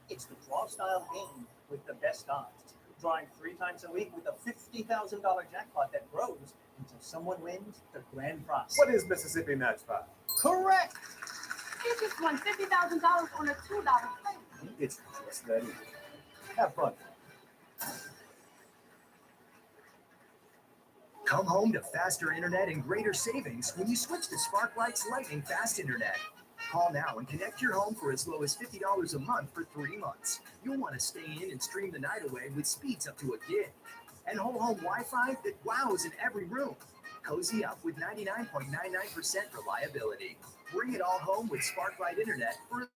It's the draw-style game with the best odds. Drawing 3 times a week with a $50,000 jackpot that grows until someone wins the grand prize. What is Mississippi Match 5? Correct. You just won $50,000 on a $2 play. It's just that easy. Have fun. Come home to faster internet and greater savings when you switch to Sparklight's lightning fast internet. Call now and connect your home for as low as $50 a month for 3 months. You'll want to stay in and stream the night away with speeds up to a gig. And whole home Wi-Fi that wows in every room. Cozy up with 99.99% reliability. Bring it all home with Sparklight internet for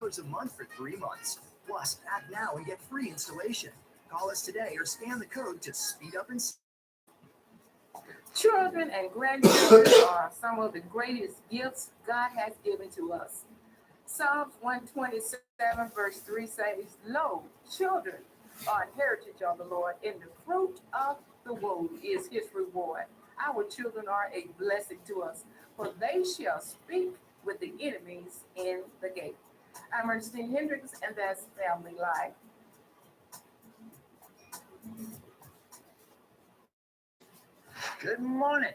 $1 a month for 3 months. Plus, act now and get free installation. Call us today or scan the code to speed up and Children and grandchildren are some of the greatest gifts God has given to us. Psalms 127 verse 3 says, "Lo, children are a heritage of the Lord, and the fruit of the womb is his reward." Our children are a blessing to us, for they shall speak with the enemies in the gate. I'm Ernestine Hendricks, and that's Family Life. Good morning.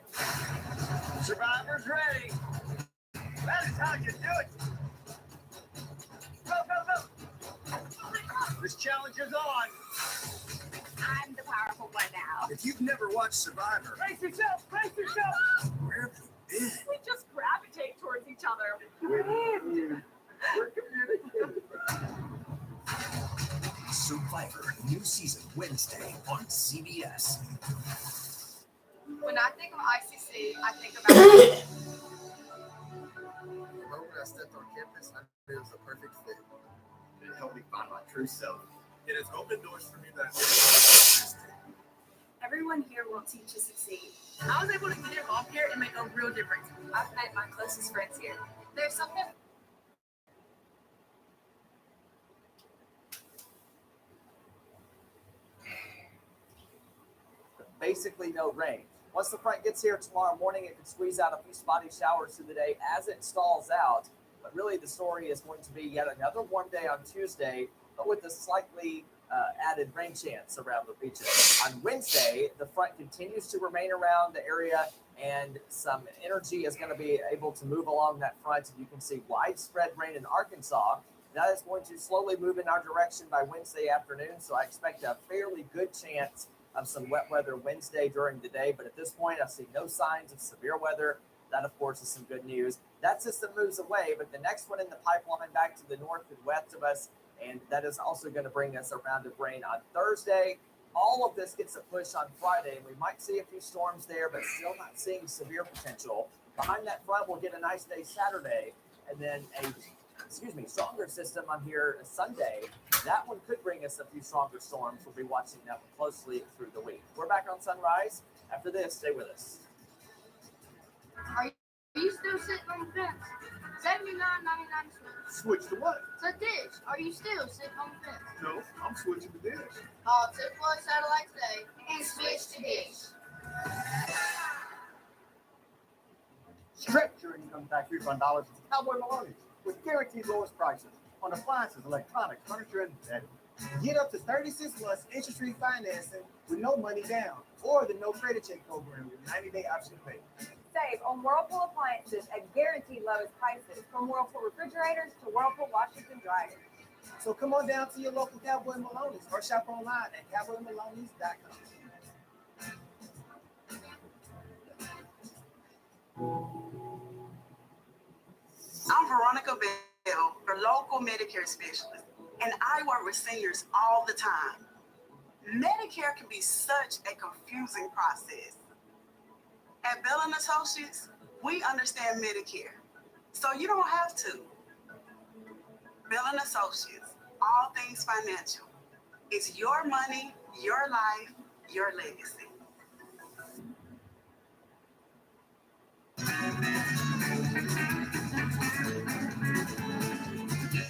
Survivors ready. That is how you do it. Go, go, go. This challenge is on. I'm the powerful one now. If you've never watched Survivor, Brace yourself, brace yourself. where have you been? We just gravitate towards each other. We're communicating. Survivor, new season Wednesday on CBS. When I think of ICC, I think about it. The moment I stepped on campus, I knew it was a perfect fit. It helped me find my true self. It has opened doors for me that I didn't. Everyone here wants you to succeed. I was able to get involved here and make a real difference. I've met my closest friends here. There's something. Basically no rain. Once the front gets here tomorrow morning, it could squeeze out a few spotty showers through the day as it stalls out. But really the story is going to be yet another warm day on Tuesday, but with a slightly added rain chance around the region. On Wednesday, the front continues to remain around the area and some energy is going to be able to move along that front. And you can see widespread rain in Arkansas. That is going to slowly move in our direction by Wednesday afternoon. So I expect a fairly good chance of some wet weather Wednesday during the day. But at this point, I see no signs of severe weather. That, of course, is some good news. That system moves away, but the next one in the pipeline back to the north and west of us, and that is also going to bring us a round of rain on Thursday. All of this gets a push on Friday, and we might see a few storms there, but still not seeing severe potential. Behind that front, we'll get a nice day Saturday, and then stronger system on here Sunday. That one could bring us a few stronger storms. We'll be watching that one closely through the week. We're back on Sunrise. After this, stay with us. Are you still sitting on the fence? $79.99. Switch to what? The dish. Are you still sitting on the fence? No, I'm switching to dish. Call Chick-fil-A Satellite today and switch to dish. Stretch your income tax refund dollars with Cowboy Maloney's with guaranteed lowest prices on appliances, electronics, furniture, and bedding. Get up to 36 months interest-free financing with no money down, or the no credit check program with 90-day option pay. Save on Whirlpool appliances at guaranteed lowest prices, from Whirlpool refrigerators to Whirlpool washers and dryers. So come on down to your local Cowboy Maloney's or shop online at cowboymaloney's.com. I'm Veronica Bell, your local Medicare specialist, and I work with seniors all the time. Medicare can be such a confusing process. At Bell & Associates, we understand Medicare, so you don't have to. Bell & Associates, all things financial. It's your money, your life, your legacy.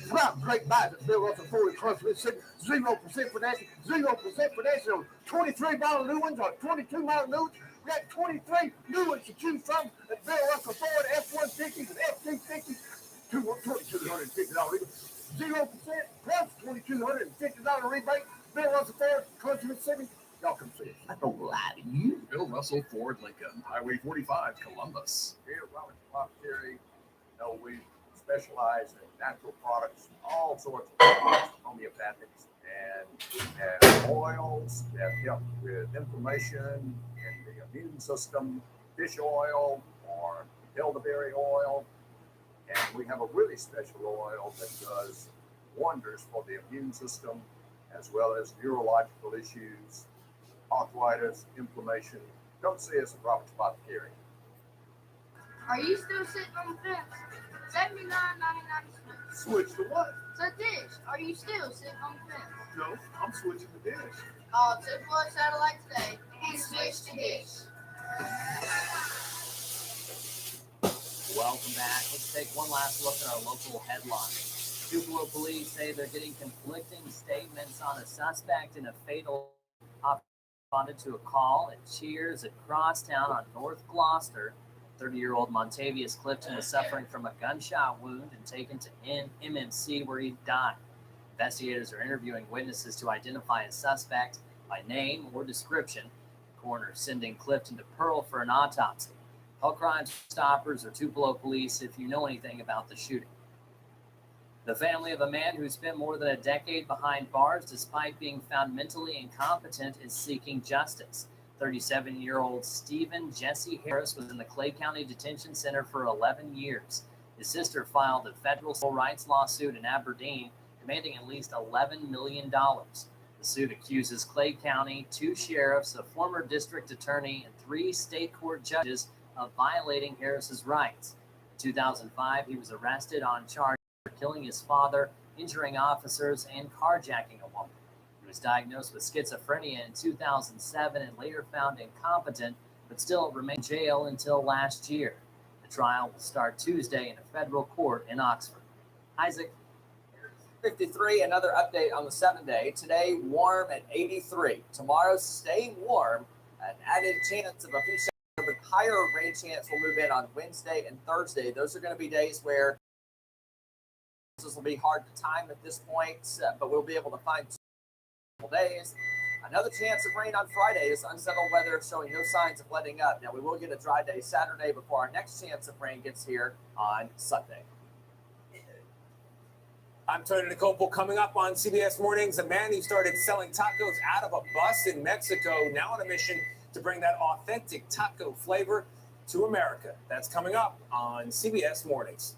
Grab great buys at Bill Russell Ford Cluster City. 0% financing, 0% financing on 23 model new ones or 22 model new ones. We got 23 new ones to choose from at Bill Russell Ford F-150s and F-250s. $2,250 rebate. 0% plus $2,250 rebate. Bill Russell Ford Cluster City. Y'all come see us. I don't lie to you. Bill Russell Ford Lincoln, Highway 45, Columbus. Here at Robert Apothecary, we specialize in natural products, all sorts of products, homeopathics, and we have oils that help with inflammation in the immune system, fish oil or elderberry oil, and we have a really special oil that does wonders for the immune system as well as neurological issues, arthritis, inflammation. Come see us at Robert's Apothecary. Are you still sitting on the fence? $79.99. Switch to what? The dish. Are you still sitting on the fence? No, I'm switching to dish. Call Chick-fil-A Satellite today and switch to dish. Welcome back. Let's take one last look at our local headlines. Tupelo police say they're getting conflicting statements on a suspect in a fatal responded to a call at Cheers at Crosstown on North Gloucester. 30-year-old Montavious Clifton was suffering from a gunshot wound and taken to MMC where he died. Investigators are interviewing witnesses to identify a suspect by name or description. The coroner sending Clifton to Pearl for an autopsy. Call Crime Stoppers or Tupelo police if you know anything about the shooting. The family of a man who spent more than a decade behind bars despite being found mentally incompetent is seeking justice. 37-year-old Stephen Jesse Harris was in the Clay County Detention Center for 11 years. His sister filed a federal civil rights lawsuit in Aberdeen demanding at least $11 million. The suit accuses Clay County, 2 sheriffs, a former district attorney, and 3 state court judges of violating Harris's rights. In 2005, he was arrested on charge of killing his father, injuring officers, and carjacking a woman. He was diagnosed with schizophrenia in 2007 and later found incompetent, but still remained in jail until last year. The trial will start Tuesday in a federal court in Oxford. Isaac. 53, another update on the 7-day. Today, warm at 83. Tomorrow, staying warm. An added chance of a few showers, but higher rain chance will move in on Wednesday and Thursday. Those are going to be days where this will be hard to time at this point, but we'll be able to find 2 days. Another chance of rain on Friday is unsettled weather showing no signs of letting up. Now, we will get a dry day Saturday before our next chance of rain gets here on Sunday. I'm Tony Nicole. Coming up on CBS Mornings, a man who started selling tacos out of a bus in Mexico, now on a mission to bring that authentic taco flavor to America. That's coming up on CBS Mornings.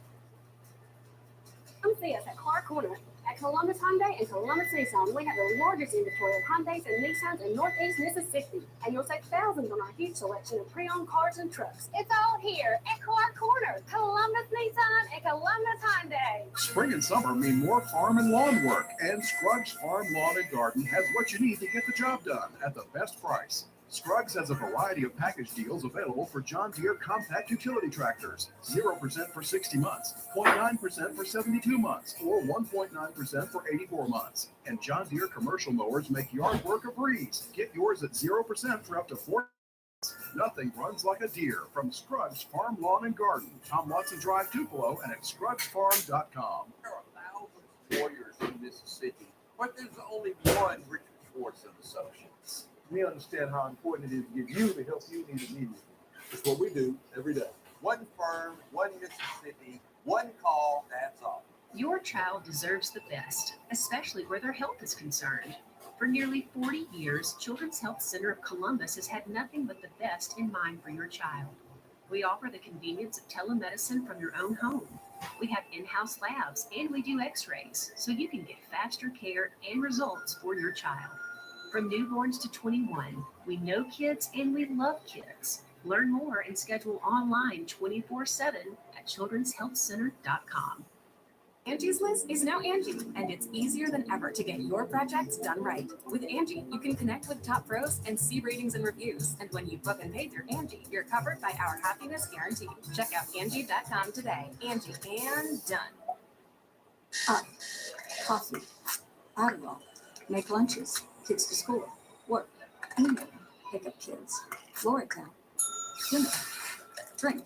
Come see us at Clark Corner at Columbus Hyundai and Columbus Nissan. We have the largest inventory of Hyundais and Nissans in Northeast Mississippi, and you'll save thousands on our huge selection of pre-owned cars and trucks. It's all here at Clark Corner, Columbus Nissan and Columbus Hyundai. Spring and summer mean more farm and lawn work, and Scruggs Farm Lawn and Garden has what you need to get the job done at the best price. Scruggs has a variety of package deals available for John Deere compact utility tractors. 0% for 60 months, 0.9% for 72 months, or 1.9% for 84 months. And John Deere commercial mowers make yard work a breeze. Get yours at 0% for up to 4 months. Nothing runs like a deer from Scruggs Farm Lawn and Garden. Tom Watson Drive, Tupelo, and at ScruggsFarm.com. There are thousands of lawyers in Mississippi, but there's only one Richard Schwartz and Associates. We understand how important it is to get you the help you need immediately. It's what we do every day. One firm, one Mississippi, one call, that's all. Your child deserves the best, especially where their health is concerned. For nearly 40 years, Children's Health Center of Columbus has had nothing but the best in mind for your child. We offer the convenience of telemedicine from your own home. We have in-house labs and we do x-rays, so you can get faster care and results for your child. From newborns to 21, we know kids and we love kids. Learn more and schedule online 24/7 at childrenshealthcenter.com. Angie's List is now Angie, and it's easier than ever to get your projects done right. With Angie, you can connect with top pros and see ratings and reviews. And when you book and pay through Angie, you're covered by our happiness guarantee. Check out Angie.com today. Angie, and done. Coffee, Adderall, make lunches, kids to school, work, email, pick up kids, Florida, dinner, drink,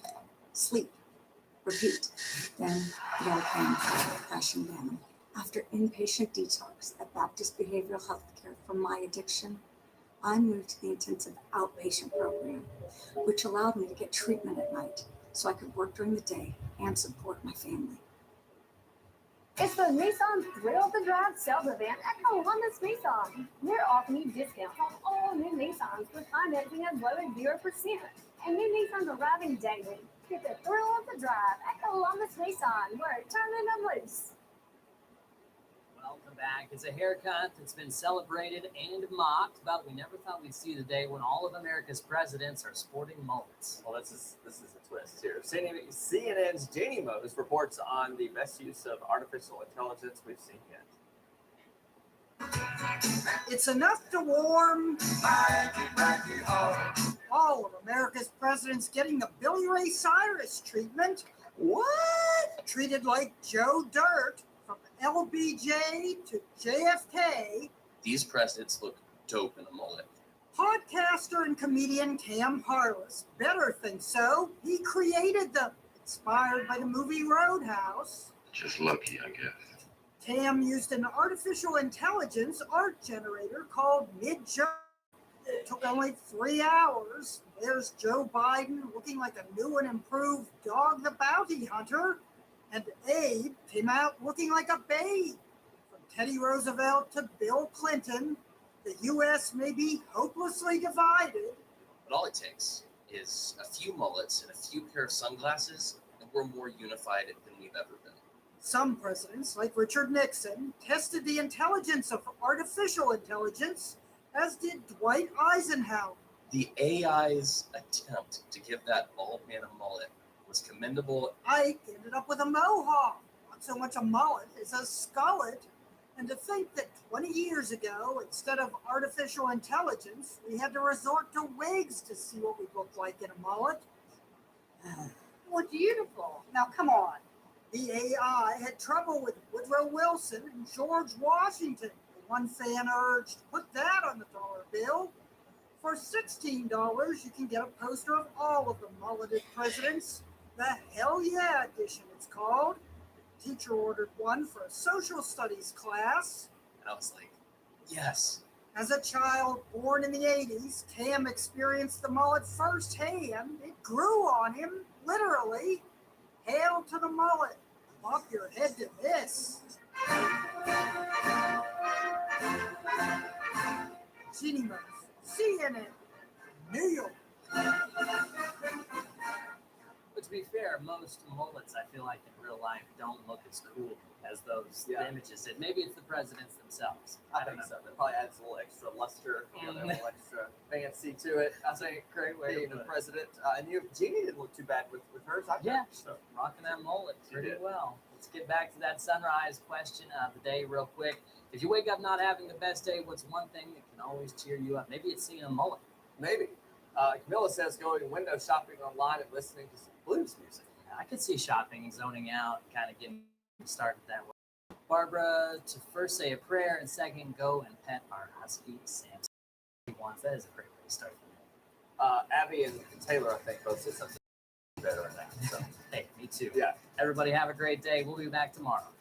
sleep, repeat, then yellow pain, crashing down. After inpatient detox at Baptist Behavioral Health Care for my addiction, I moved to the intensive outpatient program, which allowed me to get treatment at night so I could work during the day and support my family. It's the Nissan Thrill of the Drive sales event at Columbus Nissan. We're offering you discounts on all new Nissans with financing as low as 0%. And new Nissans arriving daily. Get the thrill of the drive at Columbus Nissan, where it's turning them loose. Welcome back. It's a haircut that's been celebrated and mocked, but we never thought we'd see the day when all of America's presidents are sporting mullets. Well, this is a twist here. CNN's Janie Mose reports on the best use of artificial intelligence we've seen yet. It's enough to warm all of America's presidents getting the Billy Ray Cyrus treatment. What? Treated like Joe Dirt from LBJ to JFK. These presidents look dope in a mullet. Podcaster and comedian Cam Harless better think so. He created them, inspired by the movie Roadhouse. Just lucky, I guess. Cam used an artificial intelligence art generator called Midjourney. It took only 3 hours. There's Joe Biden looking like a new and improved Dog the Bounty Hunter. And Abe came out looking like a babe. From Teddy Roosevelt to Bill Clinton, the U.S. may be hopelessly divided. But all it takes is a few mullets and a few pair of sunglasses, and we're more unified than we've ever been. Some presidents, like Richard Nixon, tested the intelligence of artificial intelligence, as did Dwight Eisenhower. The AI's attempt to give that bald man a mullet was commendable. Ike ended up with a mohawk, not so much a mullet as a skullet, And to think that 20 years ago, instead of artificial intelligence, we had to resort to wigs to see what we looked like in a mullet. Well, beautiful. Now, come on. The AI had trouble with Woodrow Wilson and George Washington. One fan urged, put that on the dollar bill. For $16, you can get a poster of all of the mulleted presidents. The Hell Yeah edition, it's called. Teacher ordered one for a social studies class. And I was like, yes. As a child born in the 80s, Cam experienced the mullet firsthand. It grew on him, literally. Hail to the mullet. Bop your head to this. Jeannie Murphy, CNN, New York. But to be fair, most mullets, I feel like in real life, don't look as cool as those images did. Maybe it's the presidents themselves. I think so. That probably adds a little extra luster, a little extra fancy to it. I think great way being the president. And Jeannie didn't look too bad with hers. So rocking that mullet pretty well. Let's get back to that sunrise question of the day real quick. If you wake up not having the best day, what's one thing that can always cheer you up? Maybe it's seeing a mullet. Maybe. Camilla says going window shopping online and listening to some blues music. I could see shopping, zoning out, kind of getting started that way. Barbara, to first say a prayer and second go and pet our husky Sam. That is a great way to start the day. Abby and Taylor, I think, both said something better than that. So. Hey, me too. Yeah. Everybody have a great day. We'll be back tomorrow.